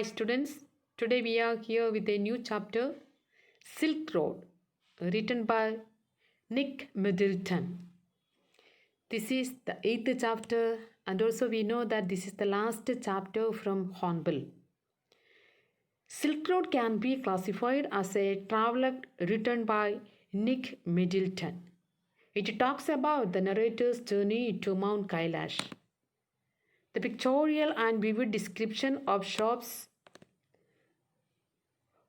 students. Today we are here with a new chapter, Silk Road, written by Nick Middleton. This is the eighth chapter, and also we know that this is the last chapter from Hornbill. Silk Road can be classified as a travelogue written by Nick Middleton. It talks about the narrator's journey to Mount Kailash. The pictorial and vivid description of shops,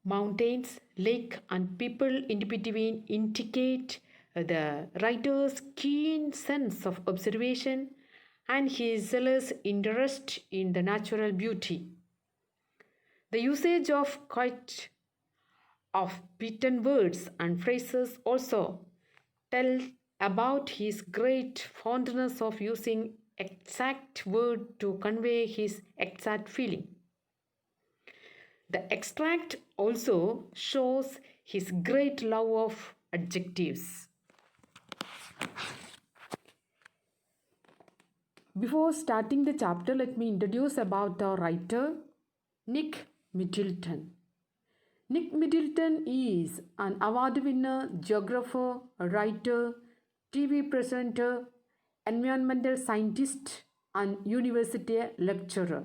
mountains, lake, and people in between indicate the writer's keen sense of observation and his zealous interest in the natural beauty. The usage of quite of beaten words and phrases also tell about his great fondness of using exact word to convey his exact feeling. The extract also shows his great love of adjectives. Before starting the chapter, let me introduce about the writer Nick Middleton. Nick Middleton is an award winner, geographer, writer, TV presenter, environmental scientist, and university lecturer.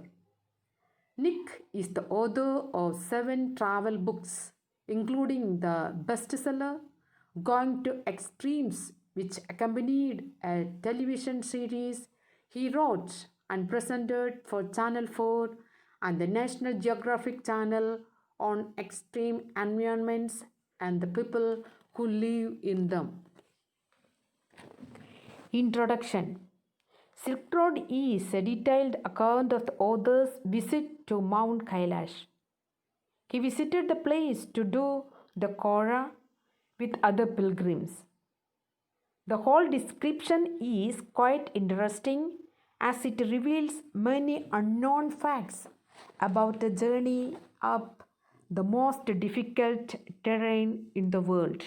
Nick is the author of 7 travel books, including the bestseller Going to Extremes, which accompanied a television series he wrote and presented for Channel 4 and the National Geographic Channel on extreme environments and the people who live in them. Introduction. Silk Road is a detailed account of the author's visit to Mount Kailash. He visited the place to do the Korah with other pilgrims. The whole description is quite interesting as it reveals many unknown facts about the journey up the most difficult terrain in the world.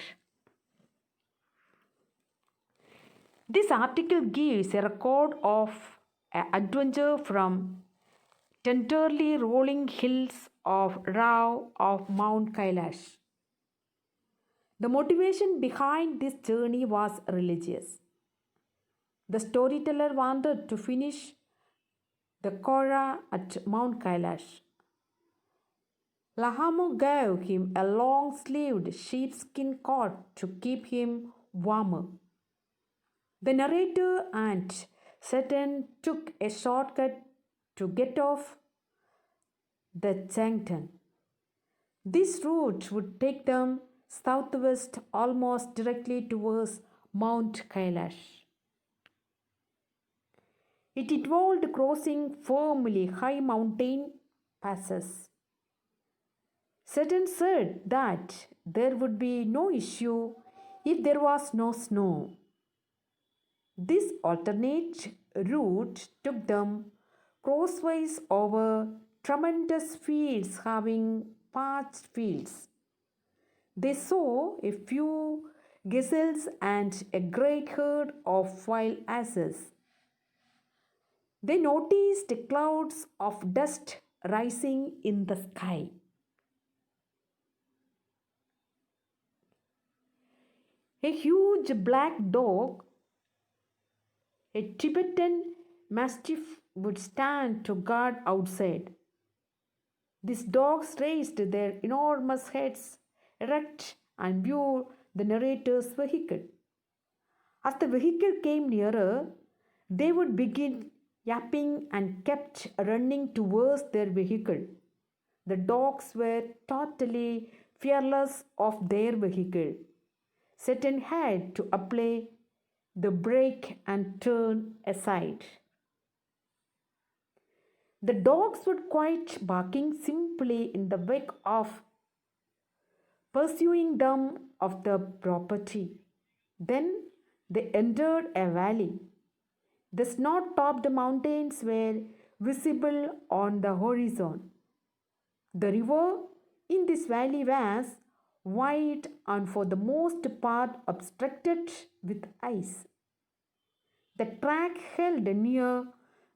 This article gives a record of an adventure from tenderly rolling hills of Rao of Mount Kailash. The motivation behind this journey was religious. The storyteller wanted to finish the Korah at Mount Kailash. Lahamo gave him a long-sleeved sheepskin coat to keep him warmer. The narrator and Satan took a shortcut to get off the Changtan. This route would take them southwest almost directly towards Mount Kailash. It involved crossing firmly high mountain passes. Satan said that there would be no issue if there was no snow. This alternate route took them crosswise over tremendous fields having parched fields. They saw a few gazelles and a great herd of wild asses. They noticed clouds of dust rising in the sky. A huge black dog, a Tibetan mastiff, would stand to guard outside. These dogs raised their enormous heads erect and viewed the narrator's vehicle. As the vehicle came nearer, they would begin yapping and kept running towards their vehicle. The dogs were totally fearless of their vehicle. Satan had to apply the brake and turn aside. The dogs would quit barking simply in the wake of pursuing them of the property. Then they entered a valley. The snow-topped mountains were visible on the horizon. The river in this valley was wide and for the most part obstructed with ice. The track held near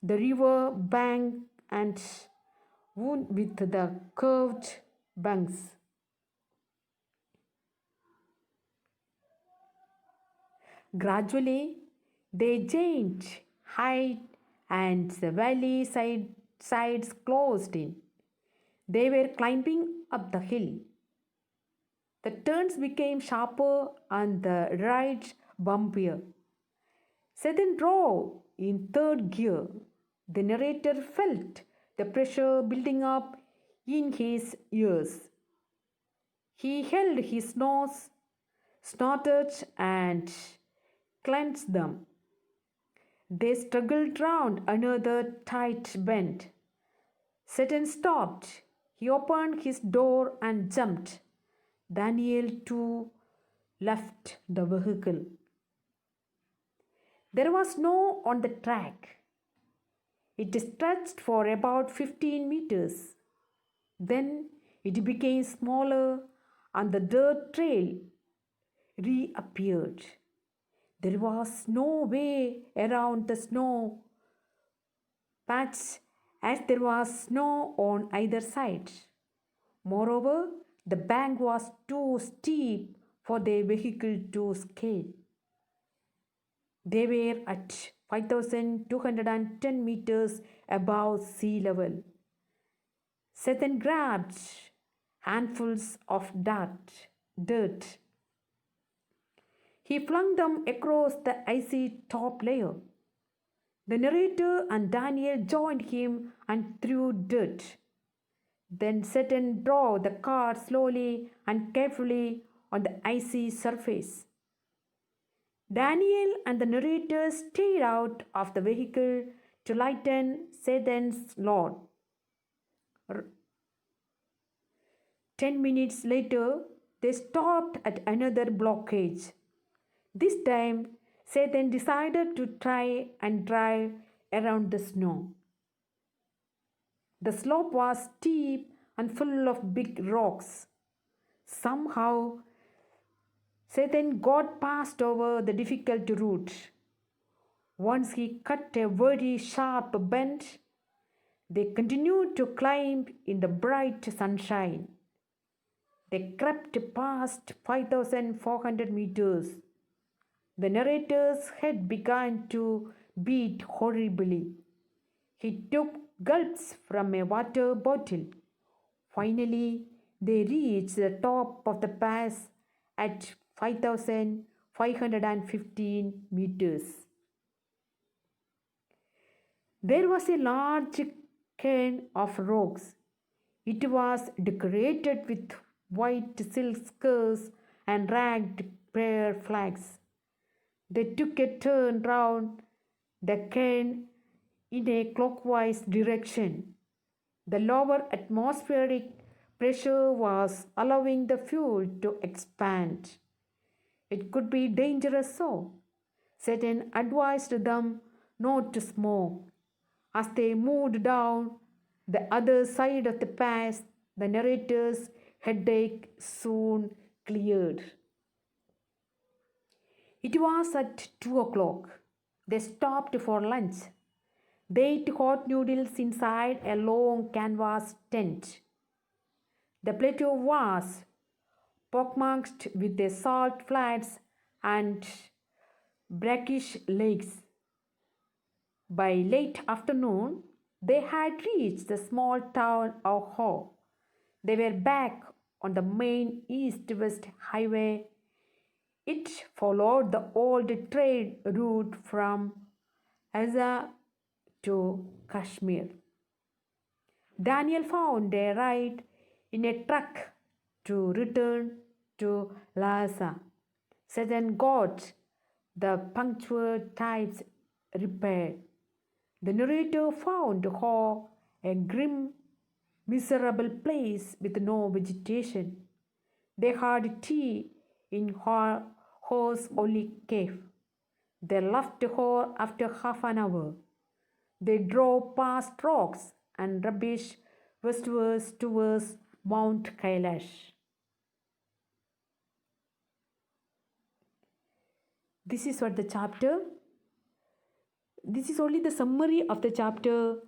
the river bank and wood with the curved bunks. Gradually, they gained height and the valley sides closed in. They were climbing up the hill. The turns became sharper and the rides bumpier. Satan drove in third gear. The narrator felt the pressure building up in his ears. He held his nose, snorted, and clenched them. They struggled round another tight bend. Satan stopped. He opened his door and jumped. Daniel too left the vehicle. There was snow on the track. It stretched for about 15 meters. Then it became smaller and the dirt trail reappeared. There was no way around the snow patch as there was snow on either side. Moreover, the bank was too steep for the vehicle to scale. They were at 5,210 meters above sea level. Satan grabbed handfuls of dirt. He flung them across the icy top layer. The narrator and Daniel joined him and threw dirt. Then Satan drove the car slowly and carefully on the icy surface. Daniel and the narrator stayed out of the vehicle to lighten Satan's load. 10 minutes later, they stopped at another blockage. This time, Satan decided to try and drive around the snow. The slope was steep and full of big rocks. Somehow, Satan got past over the difficult route. Once he cut a very sharp bend, they continued to climb in the bright sunshine. They crept past 5,400 meters. The narrator's head began to beat horribly. He took gulps from a water bottle. Finally, they reached the top of the pass at 5,515 meters. There was a large cairn of rocks. It was decorated with white silk skirts and ragged prayer flags. They took a turn round the cairn in a clockwise direction. The lower atmospheric pressure was allowing the fuel to expand. It could be dangerous, so Satan advised them not to smoke. As they moved down the other side of the pass, the narrator's headache soon cleared. It was at 2 o'clock. They stopped for lunch. They ate hot noodles inside a long canvas tent. The plateau was pockmarked with the salt flats and brackish lakes. By late afternoon, they had reached the small town of Ho. They were back on the main east-west highway. It followed the old trade route from Aza to Kashmir. Daniel found a ride in a truck to return to Lhasa. Satan got the punctual types repaired. The narrator found Ho a grim, miserable place with no vegetation. They had tea in Ho's only cave. They left Ho after half an hour. They drove past rocks and rubbish westwards towards Mount Kailash. This is what the chapter. This is only the summary of the chapter.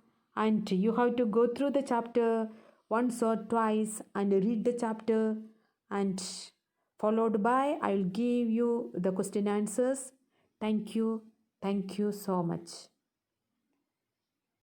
and you have to go through the chapter once or twice and read the chapter, and followed by I will give you the question answers. Thank you so much.